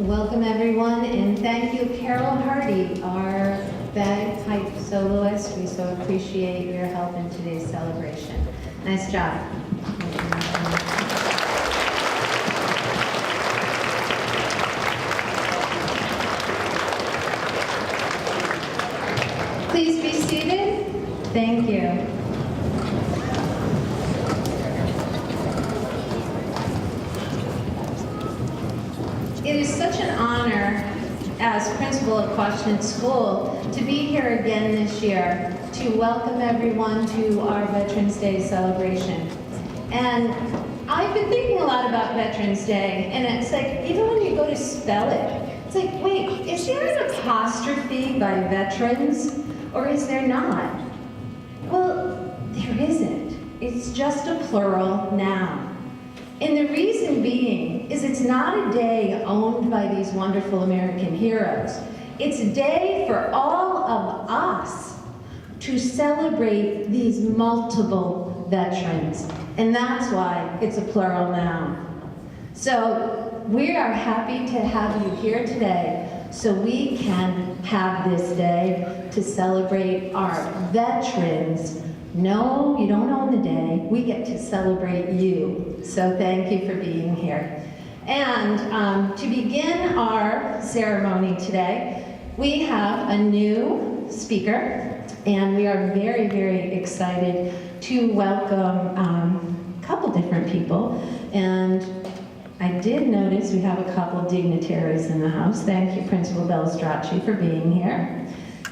Welcome everyone, and thank you, Carol Hardy, our bagpipe soloist. We so appreciate your help in today's celebration. Nice job. Please be seated. Thank you. It is such an honor as principal of Quashnet School to be here again this year to welcome everyone to our Veterans Day celebration. And I've been thinking a lot about Veterans Day, and it's like, even when you go to spell it, it's like, wait, is there an apostrophe by veterans, or is there not? Well, there isn't. It's just a plural noun. And the reason being is it's not a day owned by these wonderful American heroes. It's a day for all of us to celebrate these multiple veterans. And that's why it's a plural noun. So we are happy to have you here today so we can have this day to celebrate our veterans. No, you don't own the day. We get to celebrate you. So thank you for being here. And to begin our ceremony today, we have a new speaker, and we are very, very excited to welcome a couple different people. And I did notice we have a couple dignitaries in the house. Thank you, Principal Belstracci, for being here.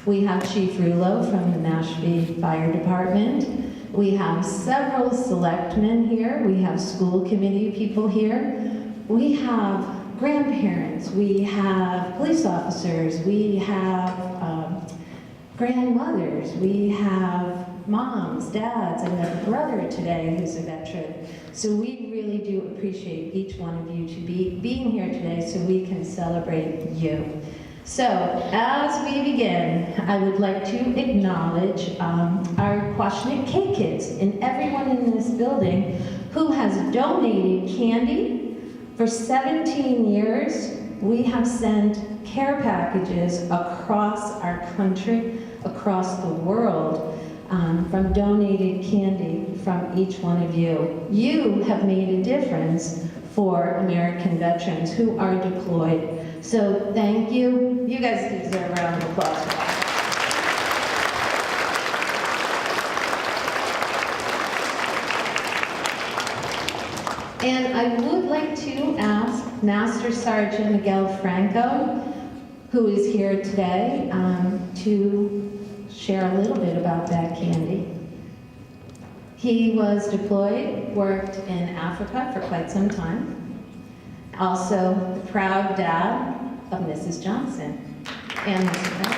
We have Chief Rulo from the Mashpee Fire Department. We have several selectmen here. We have school committee people here. We have grandparents. We have police officers. We have grandmothers. We have moms, dads, and a brother today who's a veteran. So we really do appreciate each one of you to being here today so we can celebrate you. So, as we begin, I would like to acknowledge our Quashnet K-Kids and everyone in this building who has donated candy. For 17 years, we have sent care packages across our country, across the world, from donated candy from each one of you. You have made a difference for American veterans who are deployed. So thank you. You guys deserve a round of applause. And I would like to ask Master Sergeant Miguel Franco, who is here today, to share a little bit about that candy. He was deployed, worked in Africa for quite some time. Also, the proud dad of Mrs. Johnson and Mr. Bell.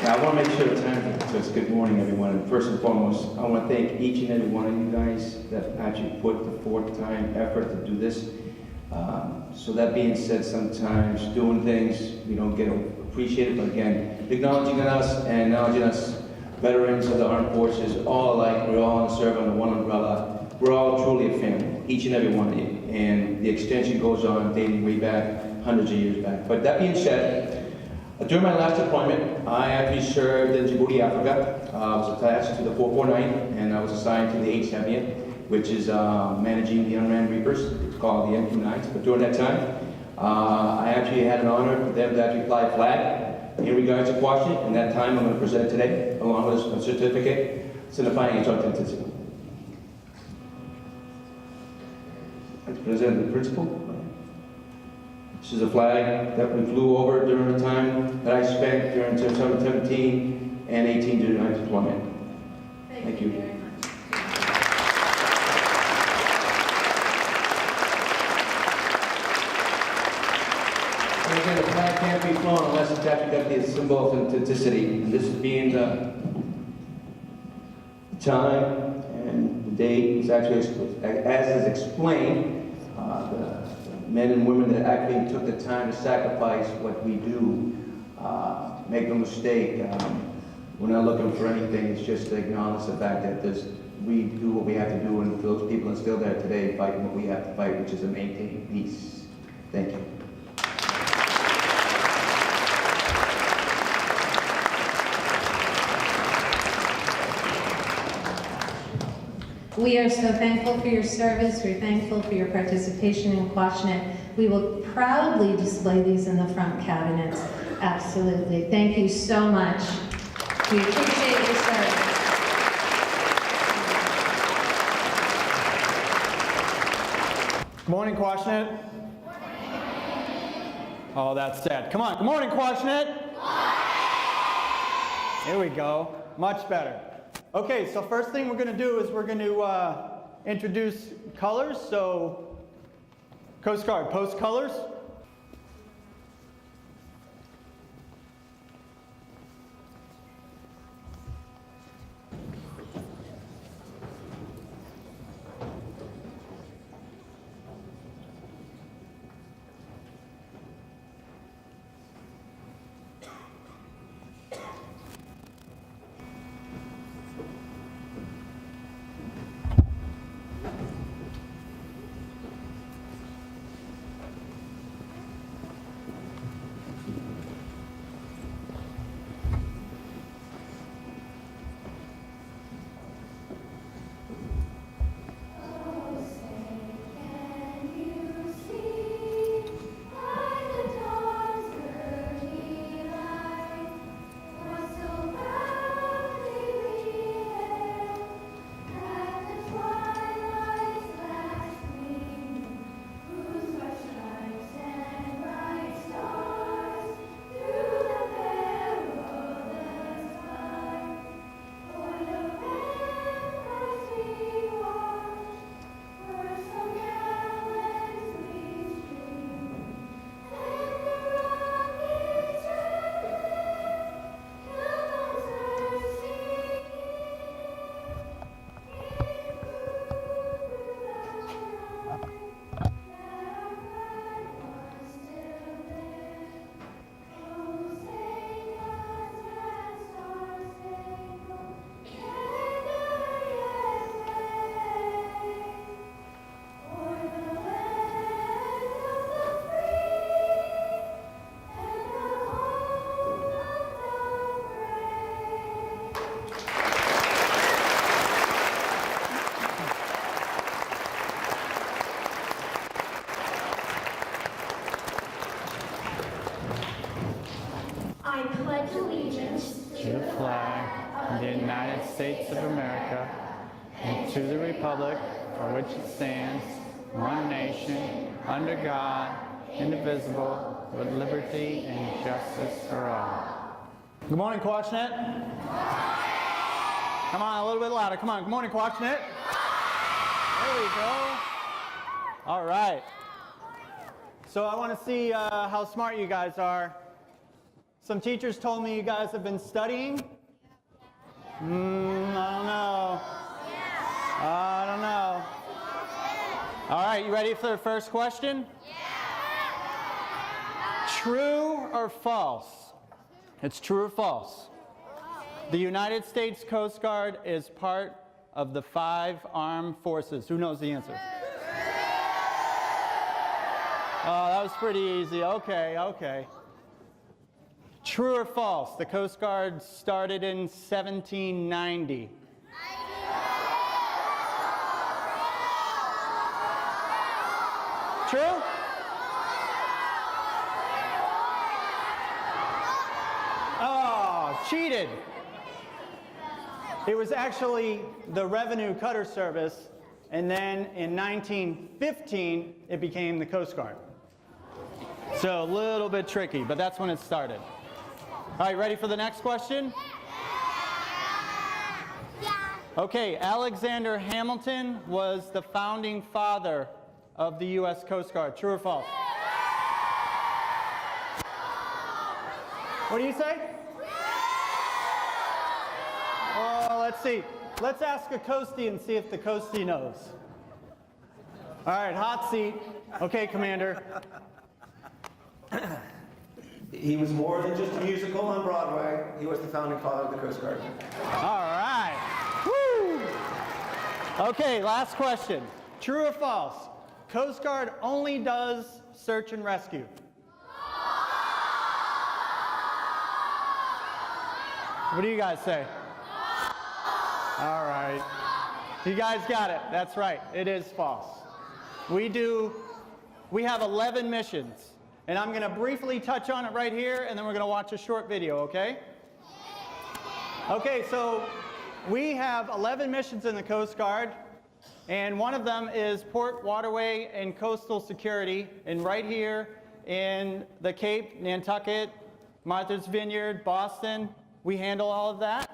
Now, I want to make sure the time says good morning, everyone. And first and foremost, I want to thank each and every one of you guys that actually put the forth time, effort to do this. So that being said, sometimes doing things we don't get appreciated, but again, acknowledging us and acknowledging us, veterans of the armed forces, all alike, we're all serve under one umbrella. We're all truly a family, each and every one of you. And the extension goes on dating way back, hundreds of years back. But that being said, during my last deployment, I actually served in Djibouti, Africa. I was attached to the 449, and I was assigned to the 870th, which is managing the unmanned Reapers. It's called the MQ-9s. But during that time, I actually had an honor for them to actually fly a flag in regards to Quashnet, and that time I'm going to present today, along with a certificate signifying its authenticity. I'd like to present the principal. This is a flag that we flew over during the time that I spent during 2017 and 18 during my deployment. Thank you. Very much. And again, the flag can't be flown unless it's actually got the symbol of authenticity. And this is being the time and the date is actually, as is explained, the men and women that actually took the time to sacrifice what we do. Make no mistake, we're not looking for anything. It's just to acknowledge the fact that there's we do what we have to do, and those people are still there today fighting what we have to fight, which is to maintain peace. Thank you. We are so thankful for your service. We're thankful for your participation in Quashnet. We will proudly display these in the front cabinets. Absolutely. Thank you so much. We appreciate your service. Good morning, Quashnet. Oh, that's sad. Come on. Good morning, Quashnet. Here we go. Much better. Okay, so first thing we're going to do is we're going to introduce colors. So, Coast Guard, post colors. I pledge allegiance To the flag of the United States of America and to the republic for which it stands, one nation, under God, indivisible, with liberty and justice for all. Good morning, Quashnet. Come on, a little bit louder. Come on. Good morning, Quashnet. There we go. All right. So I want to see how smart you guys are. Some teachers told me you guys have been studying. I don't know. I don't know. All right, you ready for the first question? True or false? It's true or false. The United States Coast Guard is part of the 5 armed forces. Who knows the answer? Oh, that was pretty easy. Okay. True or false? The Coast Guard started in 1790. True? Oh, cheated. It was actually the Revenue Cutter Service, and then in 1915, it became the Coast Guard. So a little bit tricky, but that's when it started. All right, ready for the next question? Okay, Alexander Hamilton was the founding father of the U.S. Coast Guard. True or false? What do you say? Oh, let's see. Let's ask a coastie and see if the coastie knows. All right, hot seat. Okay, Commander. He was more than just a musical on Broadway. He was the founding father of the Coast Guard. All right. Woo! Okay, last question. True or false? Coast Guard only does search and rescue. What do you guys say? All right. You guys got it. That's right. It is false. We have 11 missions, and I'm going to briefly touch on it right here, and then we're going to watch a short video, okay? Okay, so we have 11 missions in the Coast Guard, and one of them is Port, Waterway, and Coastal Security, and right here in the Cape, Nantucket, Martha's Vineyard, Boston, we handle all of that.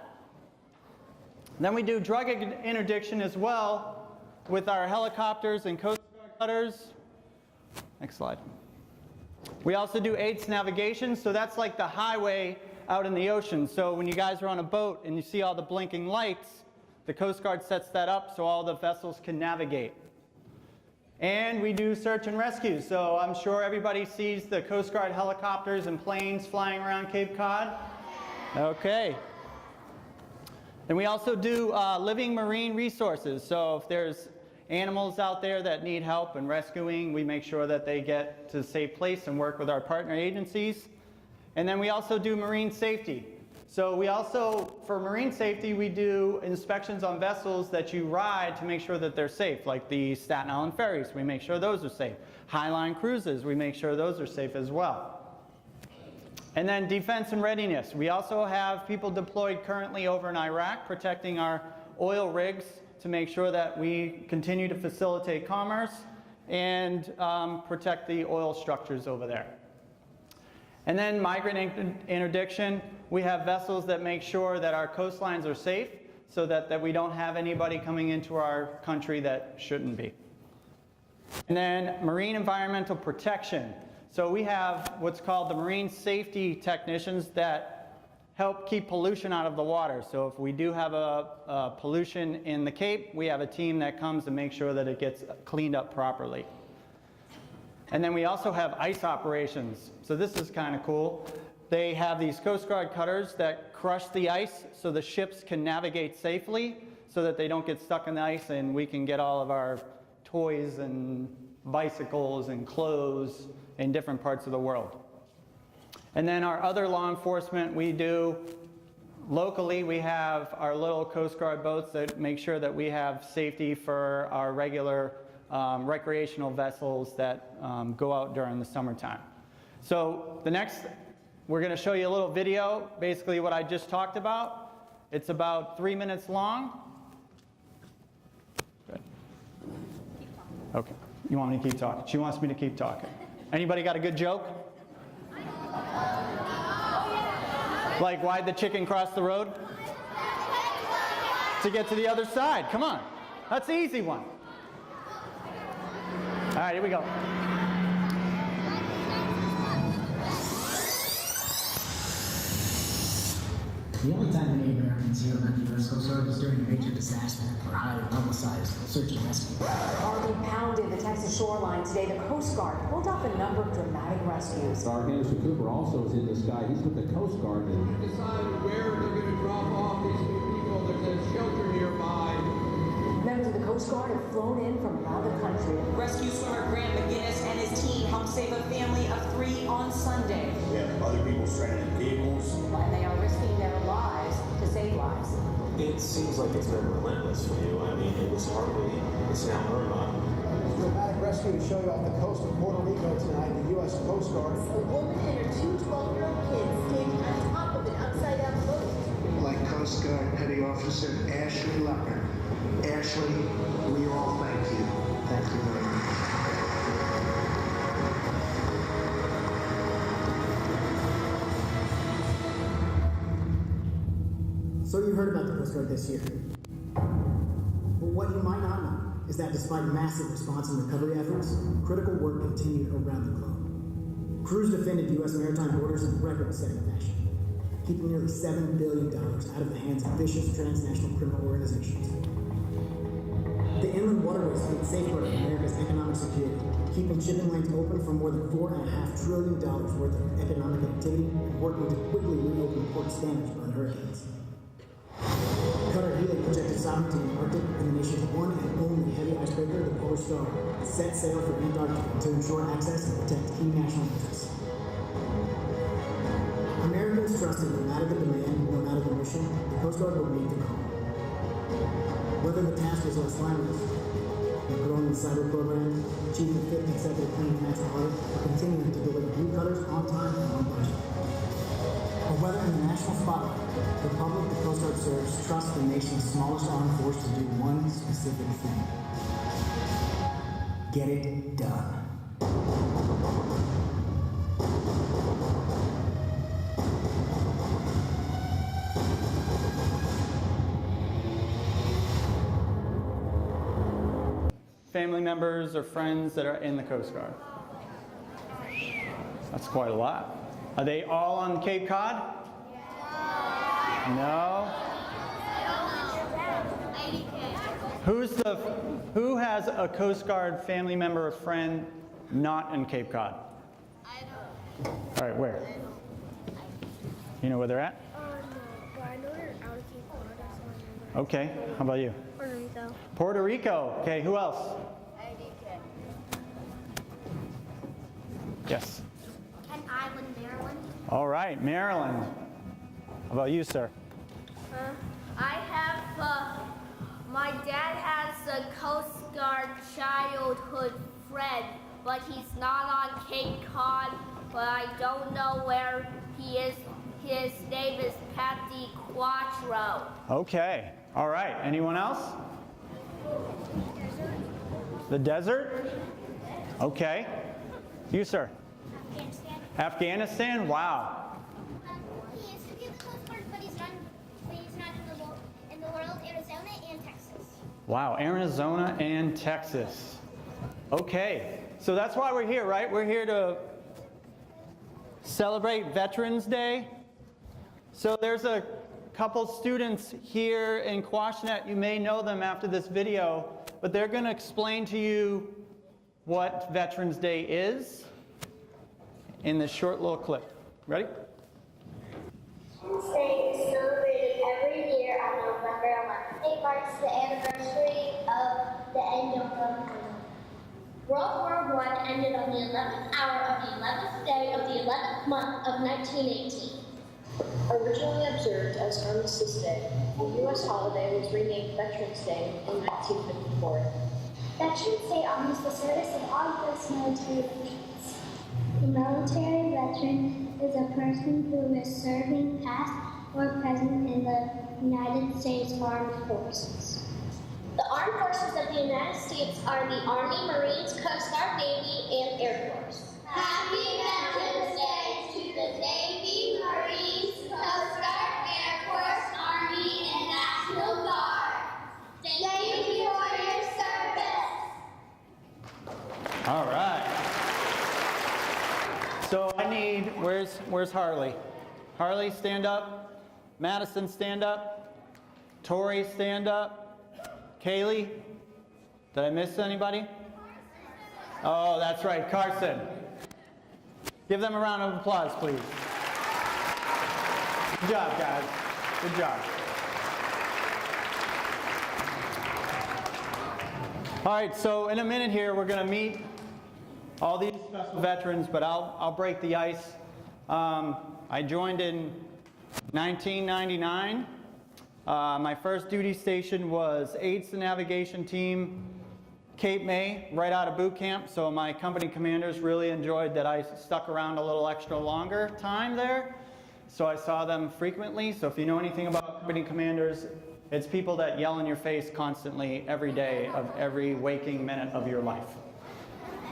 Then we do drug interdiction as well with our helicopters and Coast Guard cutters. Next slide. We also do AIDS navigation, so that's like the highway out in the ocean. So when you guys are on a boat and you see all the blinking lights, the Coast Guard sets that up so all the vessels can navigate. And we do search and rescue. So I'm sure everybody sees the Coast Guard helicopters and planes flying around Cape Cod. Okay. And we also do living marine resources. So if there's animals out there that need help in rescuing, we make sure that they get to a safe place and work with our partner agencies. And then we also do marine safety. So we also, for marine safety, we do inspections on vessels that you ride to make sure that they're safe, like the Staten Island ferries. We make sure those are safe. Highline cruises, we make sure those are safe as well. And then defense and readiness. We also have people deployed currently over in Iraq protecting our oil rigs to make sure that we continue to facilitate commerce and protect the oil structures over there. And then migrant interdiction. We have vessels that make sure that our coastlines are safe so that we don't have anybody coming into our country that shouldn't be. And then marine environmental protection. So we have what's called the marine safety technicians that help keep pollution out of the water. So if we do have a pollution in the Cape, we have a team that comes to make sure that it gets cleaned up properly. And then we also have ice operations. So this is kind of cool. They have these Coast Guard cutters that crush the ice so the ships can navigate safely so that they don't get stuck in the ice and we can get all of our toys and bicycles and clothes in different parts of the world. And then our other law enforcement we do locally, we have our little Coast Guard boats that make sure that we have safety for our regular recreational vessels that go out during the summertime. So the next, we're going to show you a little video, basically what I just talked about. It's about 3 minutes long. Good. Okay, you want me to keep talking? She wants me to keep talking. Anybody got a good joke? Like, why'd the chicken cross the road? To get to the other side. Come on. That's the easy one. All right, here we go. The only time many Americans hear about the U.S. Coast Guard is during a major disaster or highly publicized search and rescue. Army pounded the Texas shoreline today. The Coast Guard pulled off a number of dramatic rescues. Sergeant Anderson Cooper also is in the sky. He's with the Coast Guard. They decided where they're going to drop off these new people. There's a shelter nearby. Members of the Coast Guard have flown in from around the country. Rescue swimmer Grant McGinnis and his team helped save a family of 3 on Sunday. We have other people stranded in vehicles. And they are risking their lives to save lives. It seems like it's been relentless for you. I mean, it's now Irma. Dramatic rescue to show you off the coast of Puerto Rico tonight. The U.S. Coast Guard. A woman and her 2 12-year-old kids standing on top of an upside-down boat. Like Coast Guard Petty Officer Ashley Lucker. Ashley, we all thank you. Thank you very much. So you heard about the Coast Guard this year. But what you might not know is that despite massive response and recovery efforts, critical work continued around the globe. Crews defended U.S. maritime borders in record-setting fashion, keeping nearly $7 billion out of the hands of vicious transnational criminal organizations. The inland waterways fleet safeguarded America's economic security, keeping shipping lanes open for more than $4.5 trillion worth of economic activity and working to quickly reopen port standards by hurricanes. Cutter Healy projected sovereignty in the Arctic and the nation's one and only heavy icebreaker, the Polar Star, set sail for Antarctica to ensure access and protect key national interests. Americans trusted no matter the demand, no matter the mission, the Coast Guard will meet the call. Whether the task was less glamorous, growing the cyber program, achieving the 5th consecutive clean financial audit, or continuing to deliver blue cutters on time and on budget. Or whether in the national spotlight, the public the Coast Guard serves trust the nation's smallest armed force to do one specific thing. Get it done. Family members or friends that are in the Coast Guard? That's quite a lot. Are they all on Cape Cod? No? Who has a Coast Guard family member or friend not in Cape Cod? All right, where? You know where they're at? No, but I know they're out of Cape Cod. That's all I remember. Okay, how about you? Puerto Rico. Puerto Rico. Okay, who else? Yes. Kent Island, Maryland. All right, Maryland. How about you, sir? I have, my dad has a Coast Guard childhood friend, but he's not on Cape Cod, but I don't know where he is. His name is Patty Quattro. Okay, all right. Anyone else? The desert? Okay. You, sir? Afghanistan. Afghanistan? Wow. He used to be in the Coast Guard, but he's not in the world, Arizona and Texas. Wow, Arizona and Texas. Okay, so that's why we're here, right? We're here to celebrate Veterans Day. So there's a couple students here in Quashnet. You may know them after this video, but they're going to explain to you what Veterans Day is in this short little clip. Ready? Veterans Day is celebrated every year on November 11th. It marks the anniversary of the end of the war. World War I ended on the 11th hour of the 11th day of the 11th month of 1918. Originally observed as Armistice Day, the U.S. holiday was renamed Veterans Day in 1954. Veterans Day honors the service of all U.S. military veterans. A military veteran is a person who is serving past or present in the United States Armed Forces. The armed forces of the United States are the Army, Marines, Coast Guard, Navy, and Air Force. Happy Veterans Day to the Navy, Marines, Coast Guard, Air Force, Army, and National Guard. Thank you for your service. All right. So I need, where's Harley? Harley, stand up. Madison, stand up. Tori, stand up. Kaylee, did I miss anybody? Oh, that's right, Carson. Give them a round of applause, please. Good job, guys. Good job. All right, so in a minute here, we're going to meet all these special veterans, but I'll break the ice. I joined in 1999. My first duty station was Aids to Navigation Team, Cape May, right out of boot camp. So my company commanders really enjoyed that I stuck around a little extra longer time there. So I saw them frequently. So if you know anything about company commanders, it's people that yell in your face constantly every day of every waking minute of your life.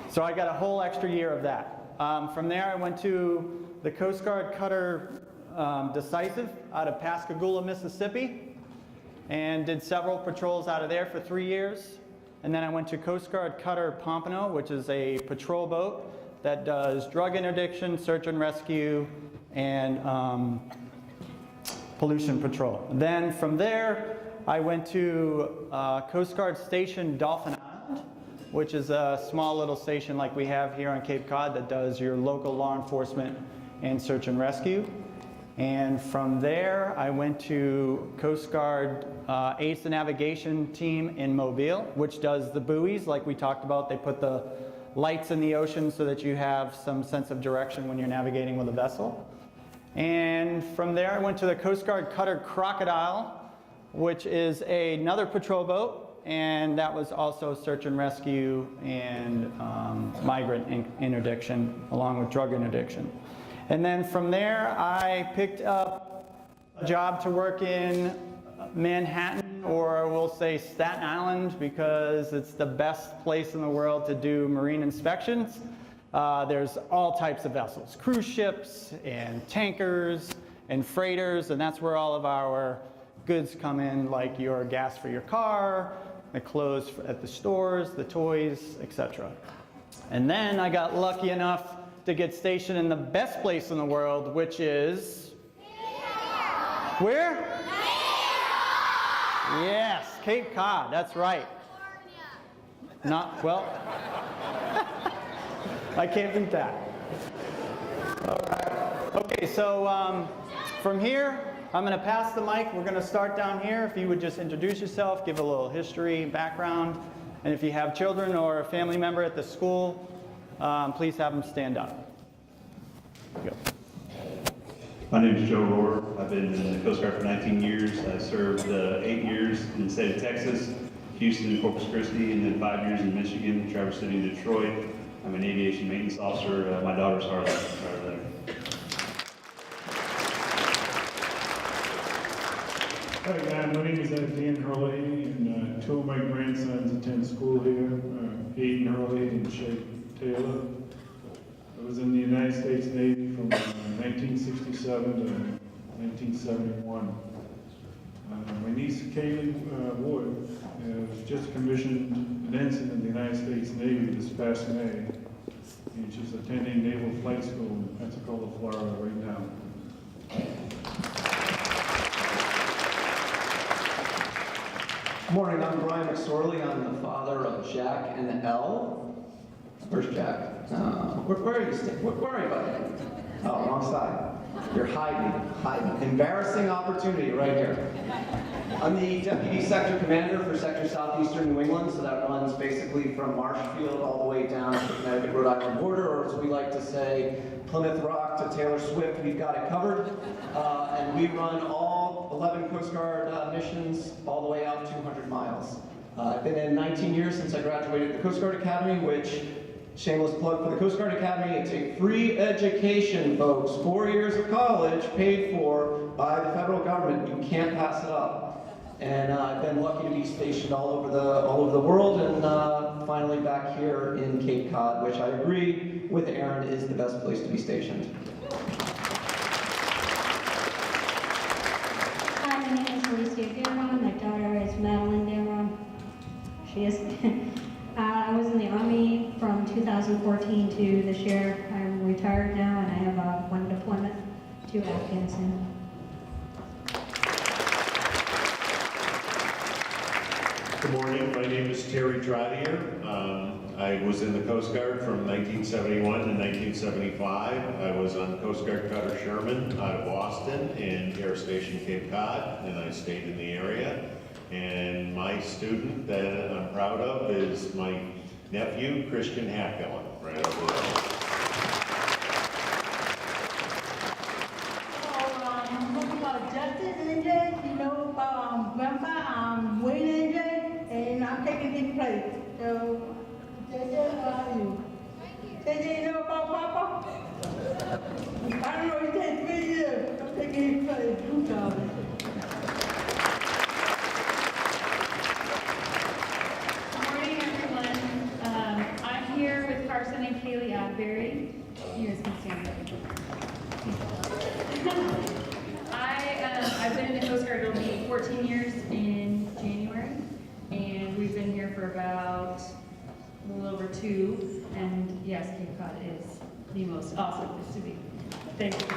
So I got a whole extra year of that. From there I went to the Coast Guard Cutter Decisive out of Pascagoula, Mississippi, and did several patrols out of there for 3 years. And then I went to Coast Guard Cutter Pompano, which is a patrol boat that does drug interdiction, search and rescue, and pollution patrol. Then from there, I went to Coast Guard Station Dolphin Island, which is a small little station like we have here on Cape Cod that does your local law enforcement and search and rescue. And from there, I went to Coast Guard Ace the Navigation Team in Mobile, which does the buoys like we talked about. They put the lights in the ocean so that you have some sense of direction when you're navigating with a vessel. And from there, I went to the Coast Guard Cutter Crocodile, which is another patrol boat, and that was also search and rescue and migrant interdiction, along with drug interdiction. And then from there, I picked up a job to work in Manhattan, or we'll say Staten Island, because it's the best place in the world to do marine inspections. There's all types of vessels, cruise ships and tankers and freighters, and that's where all of our goods come in, like your gas for your car, the clothes at the stores, the toys, etc. And then I got lucky enough to get stationed in the best place in the world, which is where? Yes, Cape Cod, that's right. Not, well, I can't beat that. All right. Okay, so from here, I'm going to pass the mic. We're going to start down here. If you would just introduce yourself, give a little history, background, and if you have children or a family member at the school, please have them stand up. Go. My name is Joe Rohr. I've been in the Coast Guard for 19 years. I served 8 years in the state of Texas, Houston, Corpus Christi, and then 5 years in Michigan, Traverse City, and Detroit. I'm an aviation maintenance officer. My daughter's Harley there. Hi, my name is Dan Hurley, and two of my grandsons attend school here, Aiden Hurley and Shay Taylor. I was in the United States Navy from 1967 to 1971. My niece Kaylee Wood was just commissioned an ensign in the United States Navy this past May, and she's attending Naval Flight School in Pensacola, Florida right now. Good morning, I'm Brian McSorley. I'm the father of Jack and Elle. Where's Jack? Where are you? Where are you, buddy? Oh, wrong side. You're hiding. Embarrassing opportunity right here. I'm the Deputy Sector Commander for Sector Southeastern New England, so that runs basically from Marshfield all the way down to the Connecticut-Rhode Island border, or as we like to say, Plymouth Rock to Taylor Swift. We've got it covered. And we run all 11 Coast Guard missions all the way out 200 miles. I've been in 19 years since I graduated the Coast Guard Academy, which, shameless plug for the Coast Guard Academy, it's a free education, folks. 4 years of college paid for by the federal government. You can't pass it up. And I've been lucky to be stationed all over the world, and finally back here in Cape Cod, which I agree with Aaron is the best place to be stationed. Hi, my name is Alicia Guerron. My daughter is Madeline Guerron. She is. I was in the Army from 2014 to this year. I'm retired now, and I have one deployment to Afghanistan. Good morning, my name is Terry Trottier. I was in the Coast Guard from 1971 to 1975. I was on Coast Guard Cutter Sherman out of Boston and Air Station Cape Cod, and I stayed in the area. And my student that I'm proud of is my nephew, Christian Hackellen, right over there. I'm talking about Justin and AJ, you know, Grandpa, Wayne and AJ, and I'm taking his place. So, JJ, how are you? JJ, you know about Papa? I don't know, it takes 3 years. I'm taking his place. I'm sorry. I'm here with Carson and Kaylee Adberry. You guys can stand up. I've been in the Coast Guard, it'll be 14 years in January, and we've been here for about a little over 2, and yes, Cape Cod is the most awesome place to be. Thank you.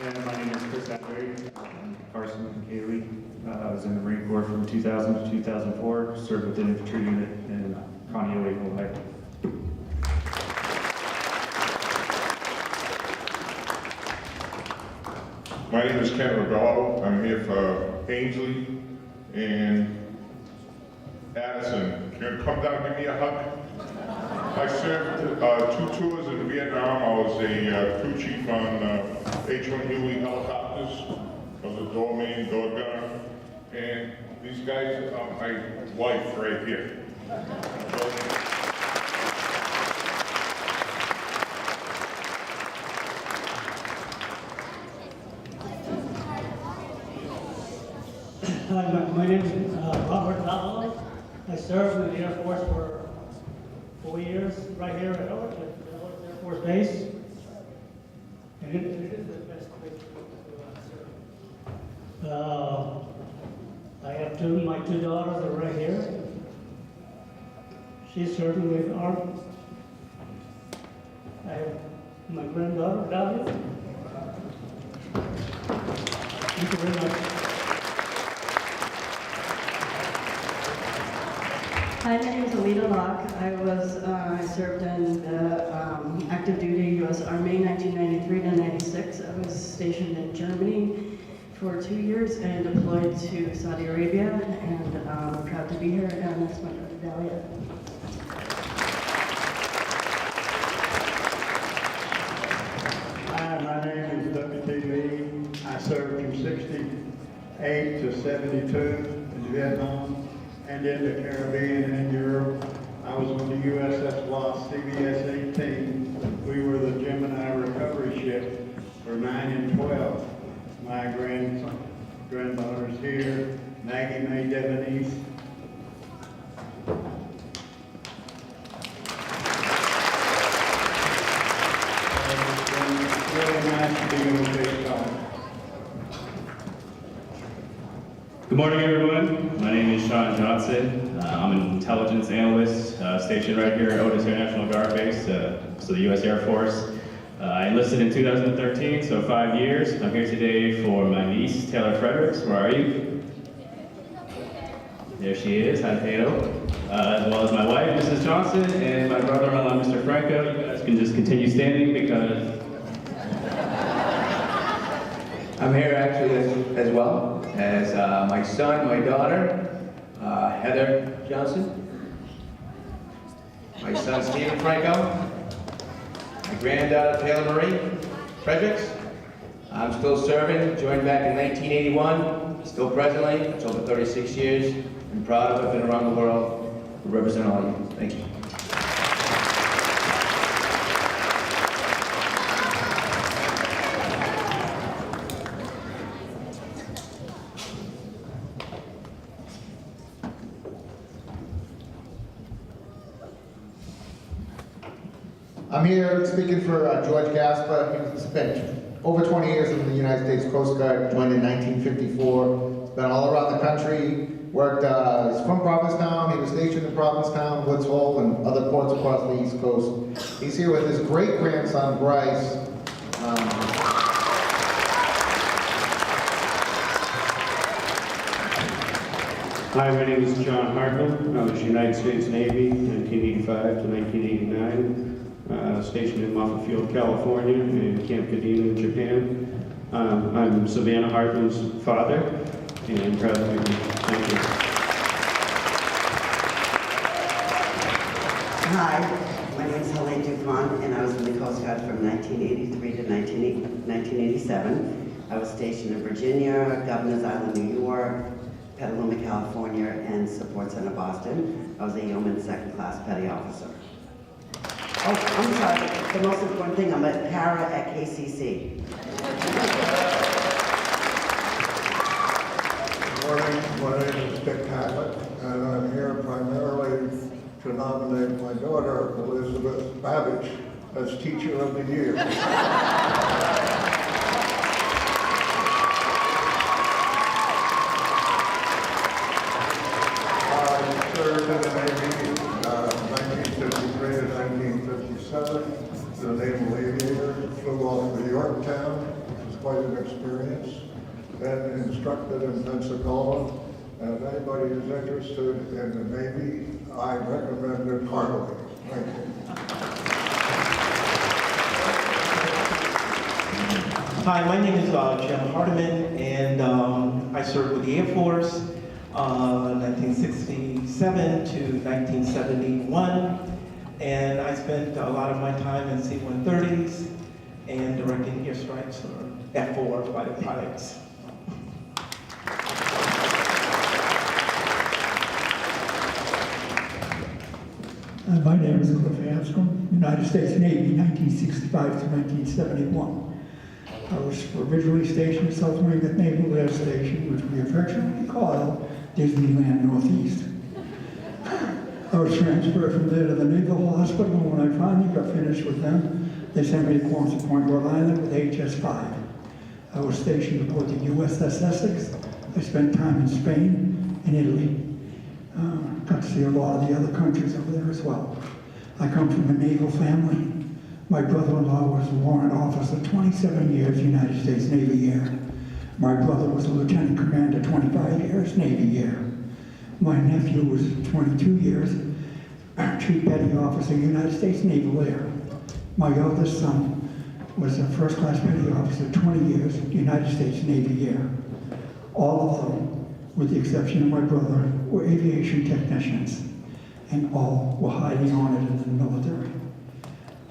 And my name is Chris Adberry. Carson and Kaylee. I was in the Marine Corps from 2000 to 2004, served with the infantry unit in Conneaut, Hawaii. My name is Ken Regallo. I'm here for Ainsley and Addison. Can you come down and give me a hug? I served 2 tours in Vietnam. I was a crew chief on H-1 Huey helicopters. I was a doorman, door gunner. And these guys are my wife right here. Hi, my name is Robert Lallo. I served in the Air Force for 4 years right here at Ellis Air Force Base. And it is the best place to serve. I have my 2 daughters are right here. She's serving with Army. I have my granddaughter down here. Thank you very much. Hi, my name is Alita Locke. I served in the active duty U.S. Army 1993 to 96. I was stationed in Germany for 2 years and deployed to Saudi Arabia, and I'm proud to be here, and that's my daughter Dahlia. Hi, my name is W.T. Lee. I served from 68 to 72 in Vietnam and in the Caribbean and Europe. I was on the USS Lost CBS-18. We were the Gemini recovery ship for 9 and 12. My granddaughter's here, Maggie Mae Devonese. It's been really nice to be on this call. Good morning, everyone. My name is Sean Johnson. I'm an intelligence analyst stationed right here at Otis Air National Guard Base, so the U.S. Air Force. I enlisted in 2013, so 5 years. I'm here today for my niece, Taylor Fredericks. Where are you? There she is. Hi, Taylor. As well as my wife, Mrs. Johnson, and my brother-in-law, Mr. Franco. You guys can just continue standing because I'm here actually as well as my son, my daughter, Heather Johnson, my son, Stephen Franco, my granddaughter, Taylor Marie Fredericks. I'm still serving, joined back in 1981, still presently. It's over 36 years. I'm proud of it, been around the world to represent all of you. Thank you. I'm here speaking for George Gasper. He spent over 20 years in the United States Coast Guard, joined in 1954. Been all around the country, worked, he's from Provincetown. He was stationed in Provincetown, Woods Hole, and other ports across the East Coast. He's here with his great-grandson, Bryce. Hi, my name is John Hartman. I was United States Navy, 1985 to 1989. Stationed in Moffett Field, California, and Camp Kadena in Japan. I'm Savannah Hartman's father, and proud to be here. Thank you. Hi, my name is Helene Dupont, and I was in the Coast Guard from 1983 to 1987. I was stationed in Virginia, Governor's Island, New York, Petaluma, California, and Support Center, Boston. I was a yeoman second-class petty officer. Oh, I'm sorry, the most important thing, I'm a para at KCC. Good morning, my name is Dick Hackett, and I'm here primarily to nominate my daughter, Elizabeth Babbage, as Teacher of the Year. I served in the Navy 1953 to 1957, as a naval aviator, flew off to Yorktown, which was quite an experience, then instructed in Pensacola, and if anybody is interested in the Navy, I recommend it heartily. Thank you. Hi, my name is Jim Hardiman, and I served with the Air Force 1967 to 1971, and I spent a lot of my time in C-130s and directing airstrikes for F-4 fighter pilots. My name is Cliff Hanscom, United States Navy, 1965 to 1971. I was originally stationed at South Weymouth Naval Air Station, which we affectionately call Disneyland Northeast. I was transferred from there to the Naval Hospital, and when I finally got finished with them, they sent me to Quonset Point, Rhode Island with HS-5. I was stationed aboard the USS Essex. I spent time in Spain and Italy. Got to see a lot of the other countries over there as well. I come from a naval family. My brother-in-law was a warrant officer, 27 years, United States Navy Air. My brother was a lieutenant commander, 25 years, Navy Air. My nephew was 22 years, chief petty officer, United States Naval Air. My eldest son was a first-class petty officer, 20 years, United States Navy Air. All of them, with the exception of my brother, were aviation technicians, and all were highly honored in the military.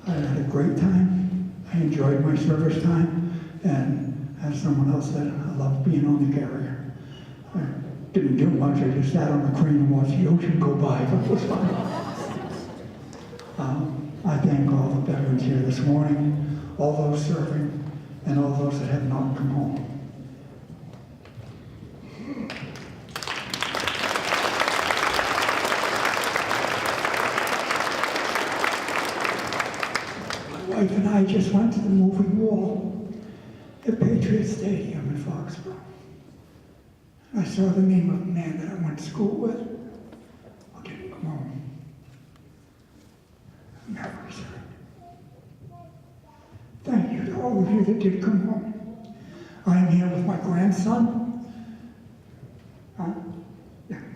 I had a great time. I enjoyed my service time, and as someone else said, I loved being on the carrier. I didn't do much. I just sat on the crane and watched the ocean go by, but it was fun. I thank all the veterans here this morning, all those serving, and all those that have not come home. My wife and I just went to the movie wall at Patriot Stadium in Foxborough. I saw the name of a man that I went to school with. I didn't come home. Memories. Thank you to all of you that did come home. I am here with my grandson,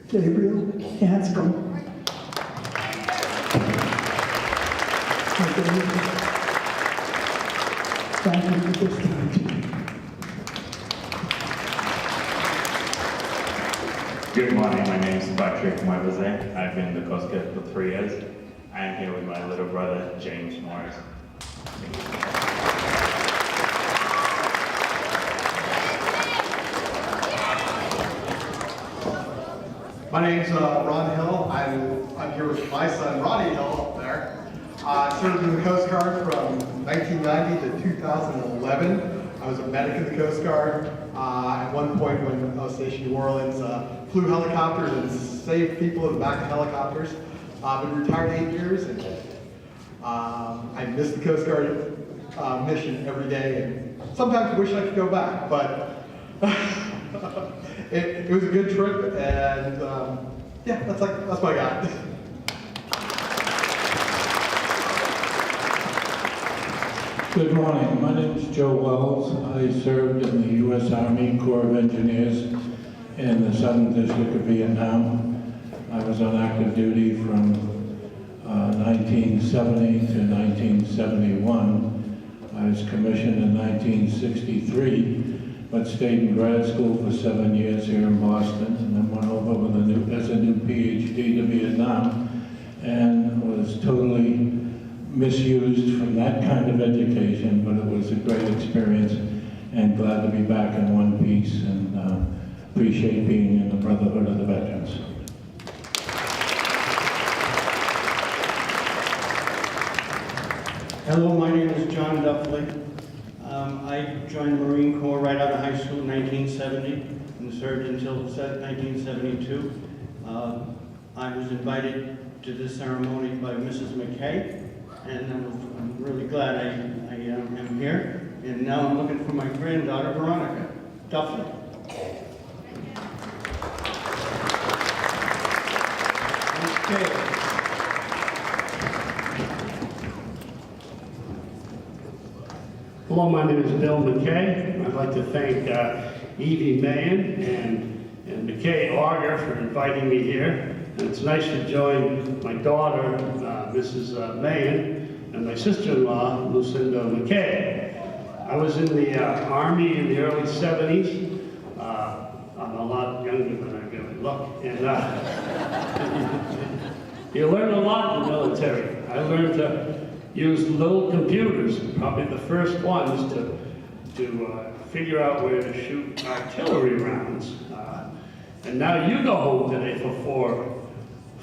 Gabriel Hanscom. Thank you for this time. Good morning, my name is Patrick Mwebeze. I've been in the Coast Guard for 3 years. I am here with my little brother, James Morris. My name's Ron Hill. I'm here with my son, Ronnie Hill, up there. I served in the Coast Guard from 1990 to 2011. I was a medic in the Coast Guard. At one point when I was stationed in New Orleans, flew helicopters and saved people in the back of helicopters. I've been retired 8 years, and I miss the Coast Guard mission every day, and sometimes wish I could go back, but it was a good trip, and yeah, that's what I got. Good morning. My name is Joe Wells. I served in the U.S. Army Corps of Engineers in the Southern District of Vietnam. I was on active duty from 1970 to 1971. I was commissioned in 1963, but stayed in grad school for 7 years here in Boston, and then went over with as a new PhD to Vietnam, and was totally misused from that kind of education, but it was a great experience, and glad to be back in one piece, and appreciate being in the Brotherhood of the Veterans. Hello, my name is John Duffley. I joined the Marine Corps right out of high school in 1970 and served until 1972. I was invited to this ceremony by Mrs. McKay, and I'm really glad I am here. And now I'm looking for my granddaughter, Veronica Duffley. Okay. Hello, my name is Bill McKay. I'd like to thank Evie Mahan and McKay Auger for inviting me here. And it's nice to join my daughter, Mrs. Mahan, and my sister-in-law, Lucinda McKay. I was in the Army in the early 70s. I'm a lot younger than I really look. And you learn a lot in the military. I learned to use little computers, probably the first ones to figure out where to shoot artillery rounds. And now you go home today for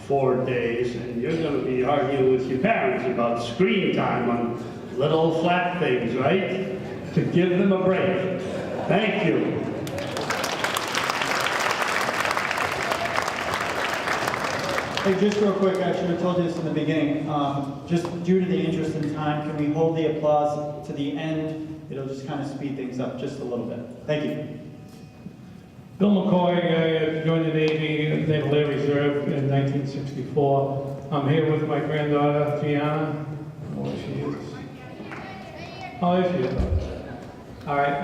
four days, and you're going to be arguing with your parents about screen time on little flat things, right? To give them a break. Thank you. Hey, just real quick, I should have told you this in the beginning. Just due to the interest in time, can we hold the applause to the end? It'll just kind of speed things up just a little bit. Thank you. Bill McCoy, I joined the Navy, Naval Air Reserve in 1964. I'm here with my granddaughter, Gianna. Where she is. Oh, there she is. All right,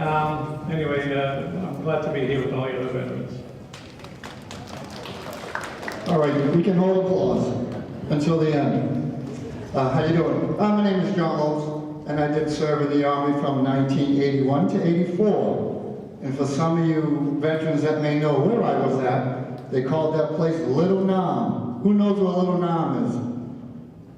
anyway, I'm glad to be here with all the other veterans. All right, we can hold applause until the end. How you doing? My name is John Lopes, and I did serve in the Army from 1981 to 84. And for some of you veterans that may know where I was at, they called that place Little Nam. Who knows what Little Nam is?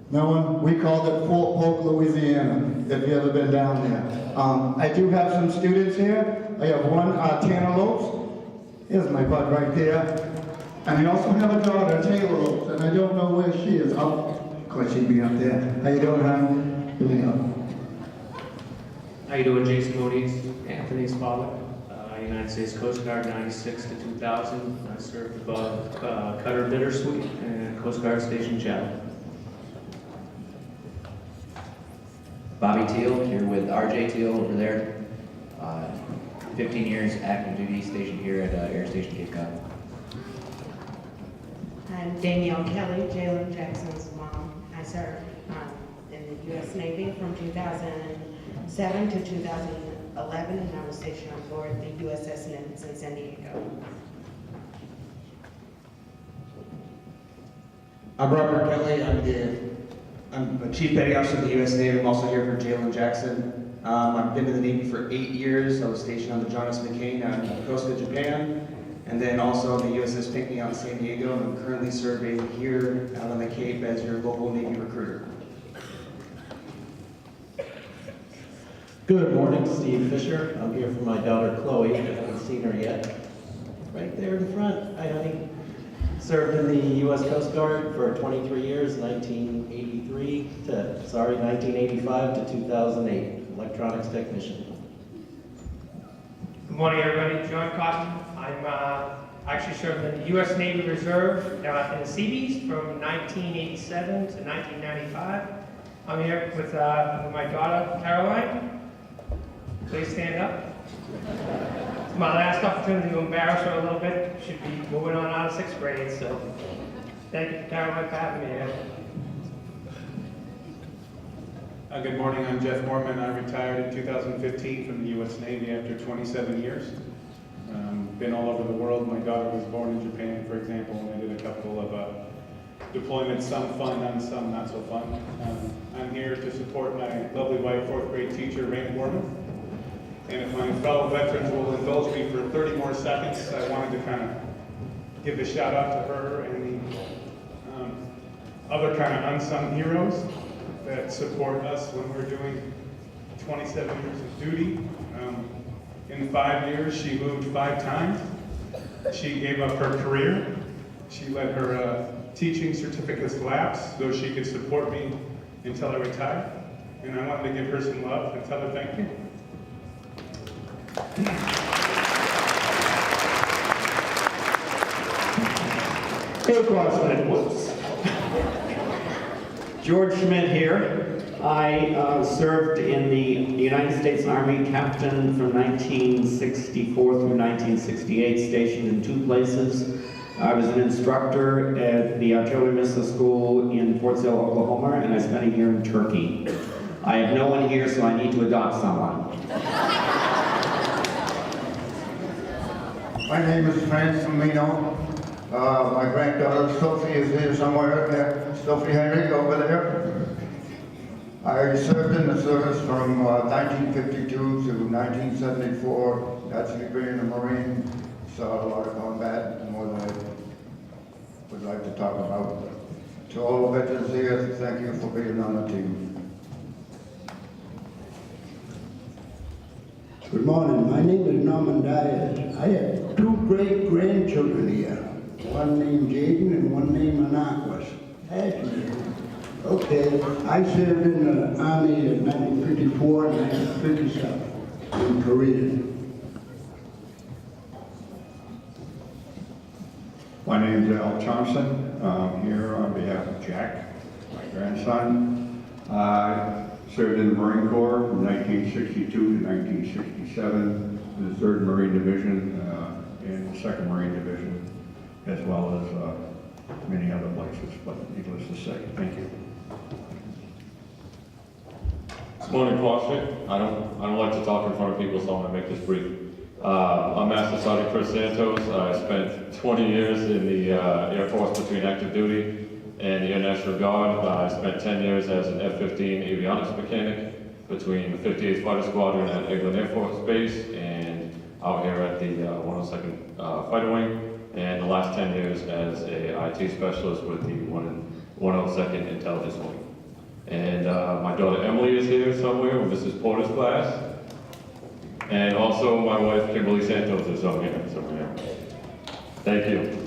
No one? We called it Fort Polk, Louisiana, if you've ever been down there. I do have some students here. I have one, Tanner Lopes. Here's my bud right there. And I also have a daughter, Taylor Lopes, and I don't know where she is. Oh, of course she'd be up there. How you doing, hon? Here we go. How you doing, Jason Moniz, Anthony's father? United States Coast Guard, 96 to 2000. I served above Cutter Bittersweet and Coast Guard Station Chapel. Bobby Teal, here with RJ Teal over there. 15 years active duty stationed here at Air Station Cape Cod. I'm Danielle Kelly, Jalen Jackson's mom. I served in the U.S. Navy from 2007 to 2011, and I was stationed on board the USS Nimitz in San Diego. I'm Robert Kelly. I'm a Chief Petty Officer of the U.S. Navy. I'm also here for Jalen Jackson. I've been in the Navy for 8 years. I was stationed on the John S. McCain on the coast of Japan, and then also on the USS Pinckney out in San Diego. And I'm currently serving here out on the Cape as your local Navy recruiter. Good morning, Steve Fisher. I'm here for my daughter Chloe. I haven't seen her yet. Right there in the front. Hi, honey. Served in the U.S. Coast Guard for 23 years, 1985 to 2008. Electronics technician. Good morning, everybody. John Cotton. I'm actually served in the U.S. Navy Reserve in the Seabees from 1987 to 1995. I'm here with my daughter, Caroline. Please stand up. It's my last opportunity to embarrass her a little bit. Should be moving on out of 6th grade, so thank you, Caroline, for having me here. Good morning, I'm Jeff Mormon. I retired in 2015 from the U.S. Navy after 27 years. Been all over the world. My daughter was born in Japan, for example, and I did a couple of deployments, some fun and some not so fun. I'm here to support my lovely wife, 4th grade teacher, Raina Mormon. And if my fellow veterans will indulge me for 30 more seconds, I wanted to kind of give a shout out to her and the other kind of unsung heroes that support us when we're doing 27 years of duty. In 5 years, she moved 5 times. She gave up her career. She let her teaching certificates lapse so she could support me until I retired. And I wanted to give her some love and tell her thank you. Hey, Quashnet, whoops. George Schmidt here. I served in the United States Army captain from 1964 through 1968, stationed in 2 places. I was an instructor at the Artillery Missile School in Fort Sill, Oklahoma, and I spent a year in Turkey. I have no one here, so I need to adopt someone. My name is Francis Amino. My granddaughter Sophie is here somewhere. Sophie Henry over there. I served in the service from 1952 to 1974, actually being a Marine, saw a lot of combat, more than I would like to talk about. To all veterans here, thank you for being on the team. Good morning. My name is Norman Dias. I have 2 great-grandchildren here. One named Jaden and one named Anakwas. Okay, I served in the Army in 1954 and 1957 in Korea. My name is Al Thompson. I'm here on behalf of Jack, my grandson. I served in the Marine Corps from 1962 to 1967 in the 3rd Marine Division and the 2nd Marine Division, as well as many other places, but needless to say, thank you. Good morning, Quashnet. I don't like to talk in front of people, so I'm going to make this brief. I'm Master Sergeant Chris Santos. I spent 20 years in the Air Force between active duty and the Air National Guard. I spent 10 years as an F-15 avionics mechanic between the 58th Fighter Squadron at Eglin Air Force Base and out here at the 102nd Fighter Wing, and the last 10 years as a IT specialist with the 102nd Intelligence Wing. And my daughter Emily is here somewhere with Mrs. Porter's class. And also my wife Kimberly Santos is over here somewhere. Thank you.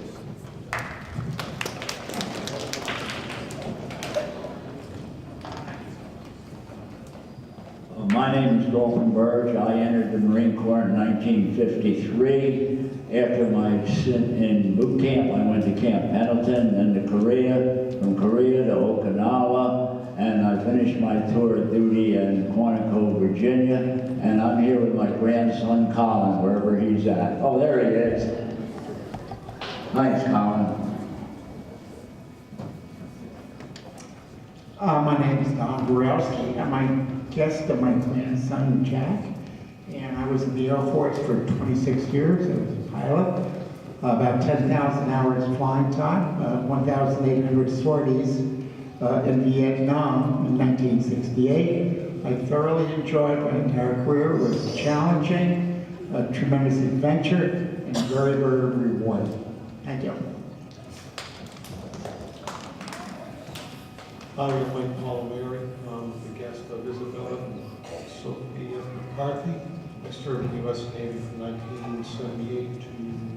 My name is Dalton Burge. I entered the Marine Corps in 1953. After my stint in boot camp, I went to Camp Pendleton, then to Korea, from Korea to Okinawa, and I finished my tour of duty in Quantico, Virginia, and I'm here with my grandson, Colin, wherever he's at. Oh, there he is. Thanks, Colin. My name is Don Borowski. I'm my guest of my grandson, Jack, and I was in the Air Force for 26 years. I was a pilot, about 10,000 hours flying time, 1,800 sorties in Vietnam in 1968. I thoroughly enjoyed my entire career. It was challenging, a tremendous adventure, and very, very rewarding. Thank you. Hi, I'm Mike Palomeri. I'm the guest of Isabella and Sophia McCarthy. I served in the U.S. Navy from 1978 to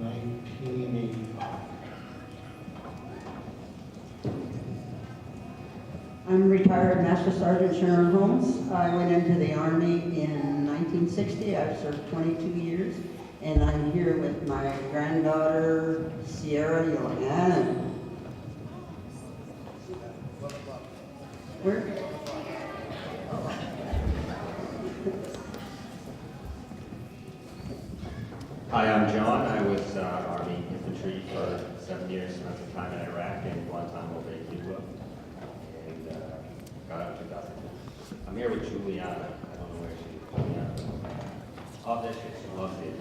1985. I'm retired Master Sergeant Sharon Holmes. I went into the Army in 1960. I've served 22 years, and I'm here with my granddaughter, Sierra Johanna. Where? Hi, I'm John. I was Army infantry for 7 years, spent some time in Iraq and Guantanamo Bay, Cuba, and got out in 2002. I'm here with Juliana. I don't know where she is. Juliana. Oh, there she is. She loves it.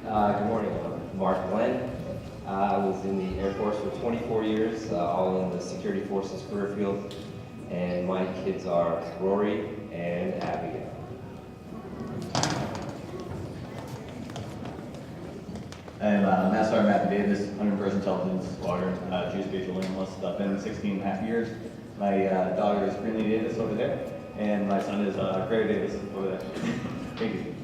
Good morning, Mark Glenn. I was in the Air Force for 24 years, all in the Security Forces career field, and my kids are Rory and Abigail. I'm Master Sergeant Matthew Davis, 101st Intelligence Squadron, Geospatial Analyst. I've been 16.5 years. My daughter is Brinley Davis over there, and my son is Gray Davis over there. Thank you.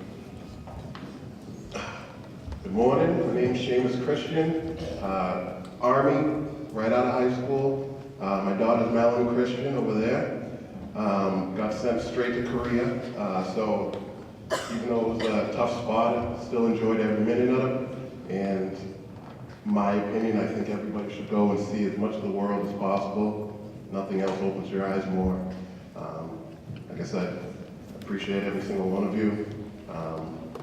Good morning, my name is Seamus Christian, Army, right out of high school. My daughter's Mallory Christian over there. Got sent straight to Korea, so even though it was a tough spot, I still enjoyed every minute of it. And my opinion, I think everybody should go and see as much of the world as possible. Nothing else opens your eyes more. Like I said, I appreciate every single one of you.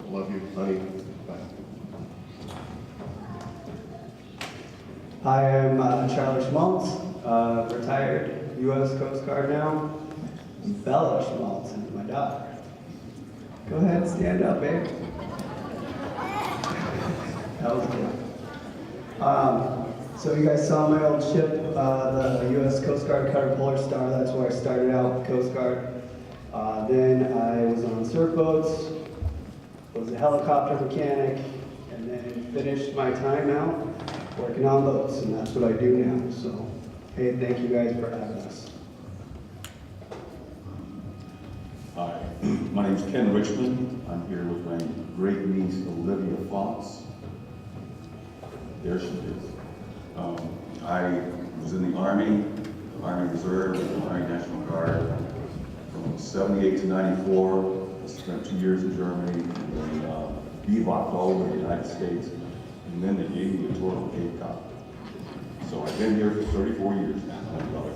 Love you, honey. Bye. Hi, I'm Charlie Schmaltz, retired U.S. Coast Guard now. Bella Schmaltz is my daughter. Go ahead, stand up, babe. That was good. So you guys saw my old ship, the U.S. Coast Guard Cutter Polar Star. That's where I started out with Coast Guard. Then I was on surf boats, was a helicopter mechanic, and then finished my time out working on boats, and that's what I do now. So, hey, thank you guys for having us. Hi, my name's Ken Richmond. I'm here with my great niece, Olivia Fox. There she is. I was in the Army Reserve, the Army National Guard, from 78 to 94. I spent 2 years in Germany, and then bivouacked all over the United States, and then they gave me a tour of Cape Cod. So I've been here for 34 years now. I love it.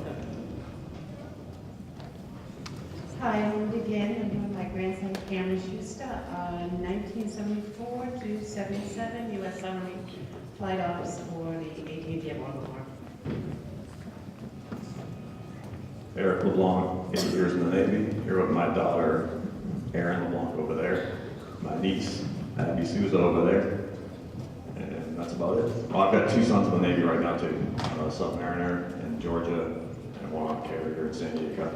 Hi, I'm Linda again. I'm here with my grandson Cameron Schuster, 1974 to 77, U.S. Army Flight Ops for the AT&T at Baltimore. Eric LeBlanc, 8 years in the Navy, here with my daughter, Erin LeBlanc over there, my niece, Abby Souza over there, and that's about it. Well, I've got 2 sons in the Navy right now too, a submariner in Georgia and one on carrier in San Diego.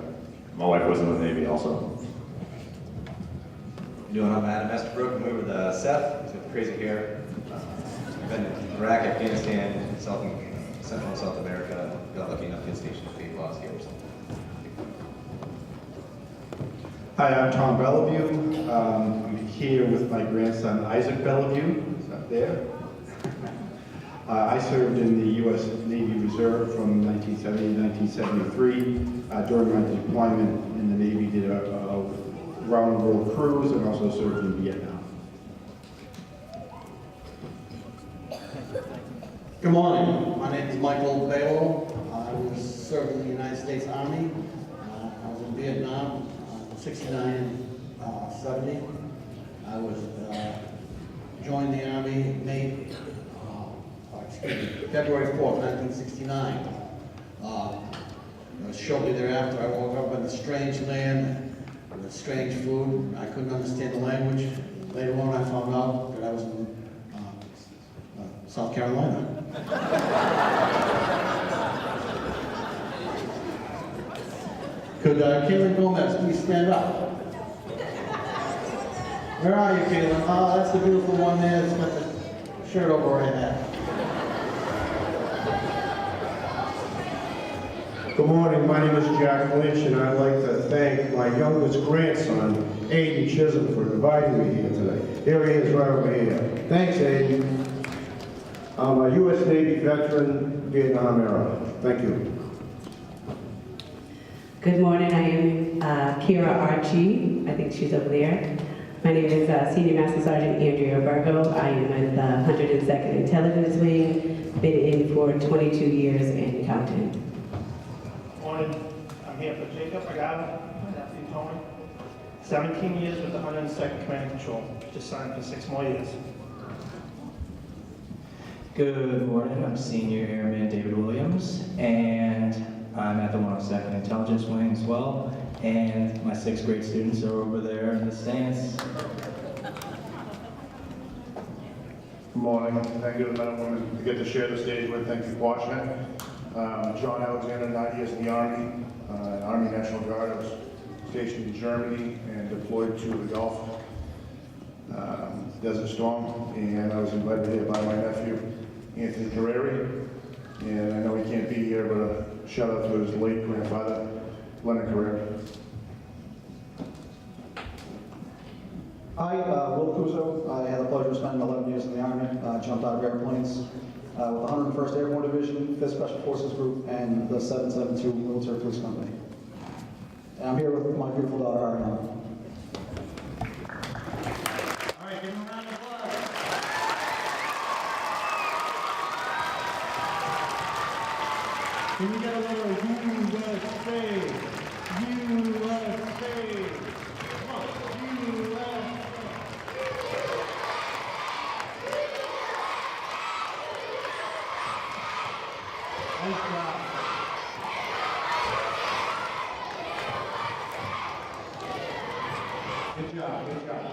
My wife was in the Navy also. You doing? I'm Adam Estabrook. I'm here with Seth. He's got the crazy hair. I've been in Iraq, Afghanistan, Central and South America. Got lucky enough to get stationed at Fate last year. Hi, I'm Tom Bellevue. I'm here with my grandson Isaac Bellevue. He's up there. I served in the U.S. Navy Reserve from 1970 to 1973. During my deployment in the Navy, did a round-the-world cruise and also served in Vietnam. Good morning. My name is Michael Bailo. I served in the United States Army. I was in Vietnam, 69 and 70. I was joined the Army February 4th, 1969. Shortly thereafter, I woke up in a strange land with strange food. I couldn't understand the language. Later on, I found out that I was in South Carolina. Could Kaylin Gomez please stand up? Where are you, Kaylin? Oh, that's the beautiful one there that's got the shirt over her head. Good morning, my name is Jack Lynch, and I'd like to thank my youngest grandson, Aiden Chisholm, for inviting me here today. Here he is, right over here. Thanks, Aiden. I'm a U.S. Navy veteran, Vietnam era. Thank you. Good morning, I am Kira Archie. I think she's over there. My name is Senior Master Sergeant Andrea Virgo. I am with the 102nd Intelligence Wing. Been in for 22 years and counting. Morning, I'm here for Jacob Agava, my nephew Tony. 17 years with the 102nd Command and Control. Just signed for 6 more years. Good morning, I'm Senior Airman David Williams, and I'm at the 102nd Intelligence Wing as well, and my 6th grade students are over there in the stands. Good morning. Thank you to the men and women to get to share the stage with. Thank you, Quashnet. John Alexander, 9 years in the Army, Army National Guard. I was stationed in Germany and deployed to the Gulf, Desert Storm, and I was invited here by my nephew, Anthony Carreri. And I know he can't be here, but a shout out to his late grandfather, Leonard Carreri. Hi, Will Cuso. I had the pleasure of spending 11 years in the Army. Jumped out of airplanes with the 101st Airborne Division, 5th Special Forces Group, and the 772 Military Police Company. And I'm here with my beautiful daughter, Ariana. All right, give him a round of applause. Can we get a little USA? USA! Come on, USA! Nice job. Good job, good job.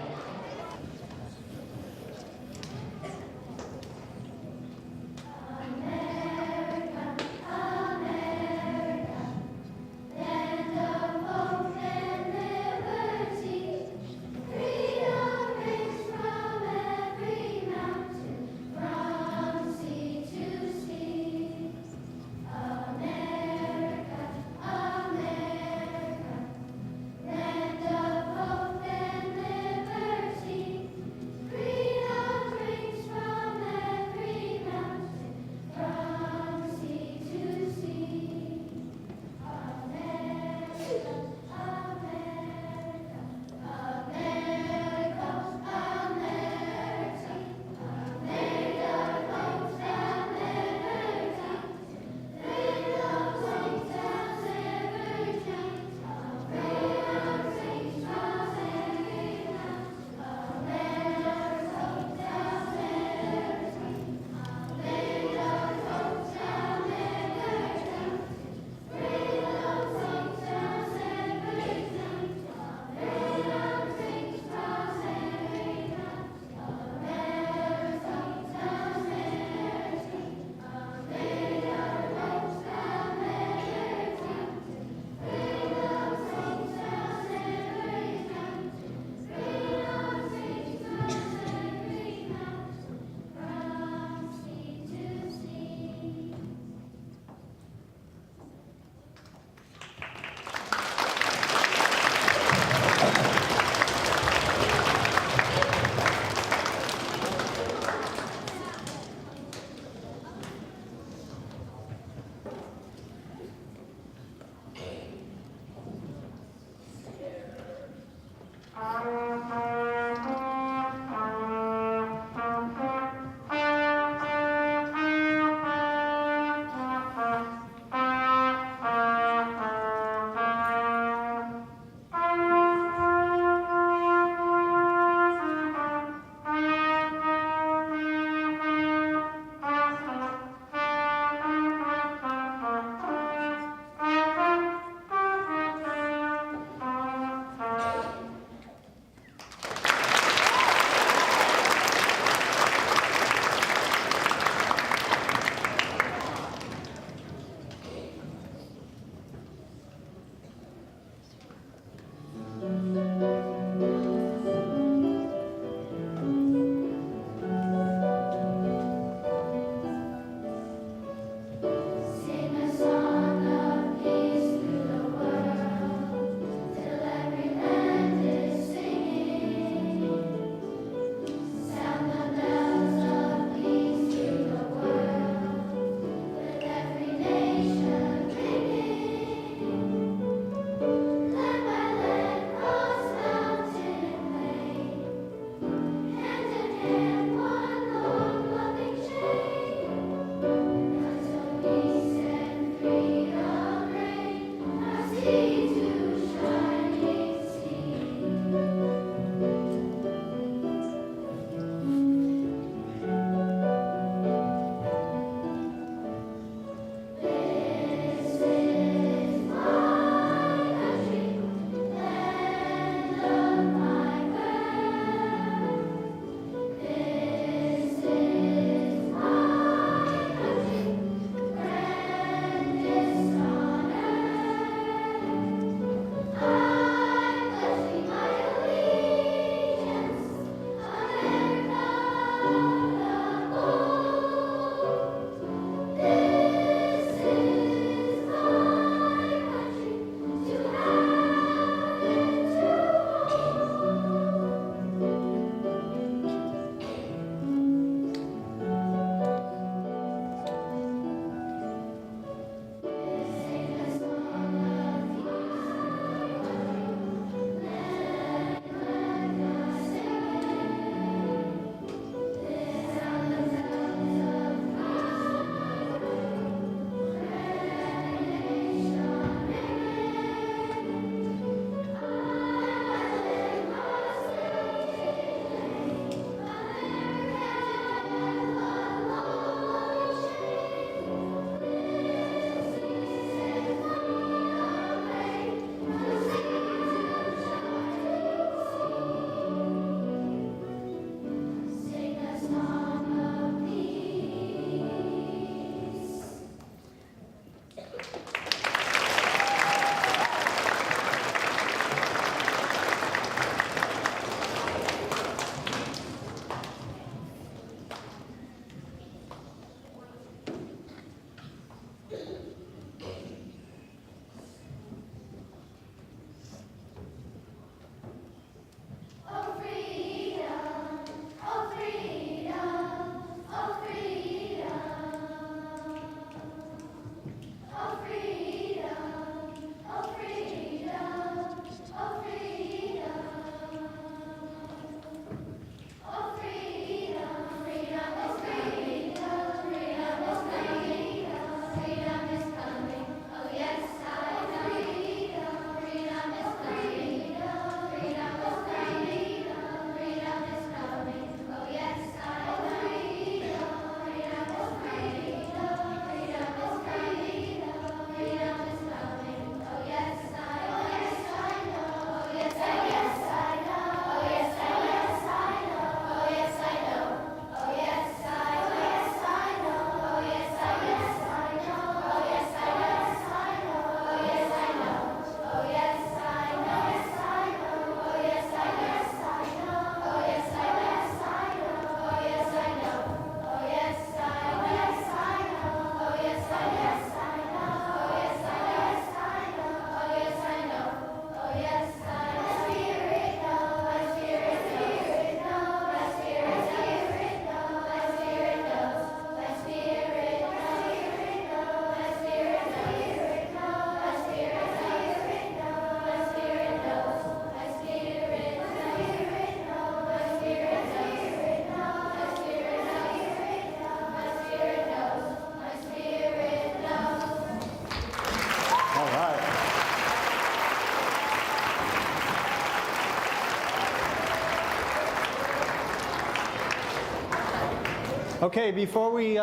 Okay, before we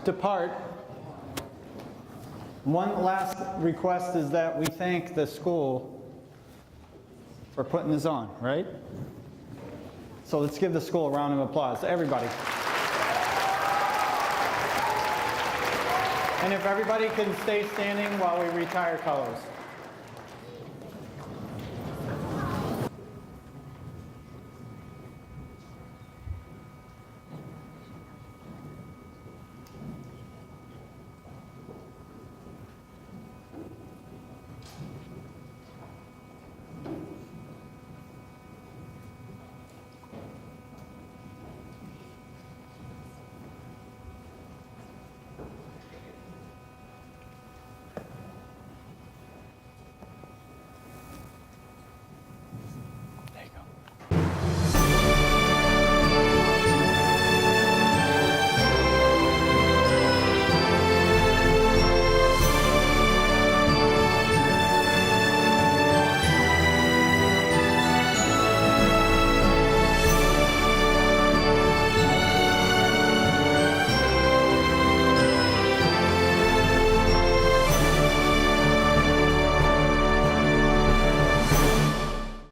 depart, one last request is that we thank the school for putting this on, right? So let's give the school a round of applause, everybody. And if everybody can stay standing while we retire colors.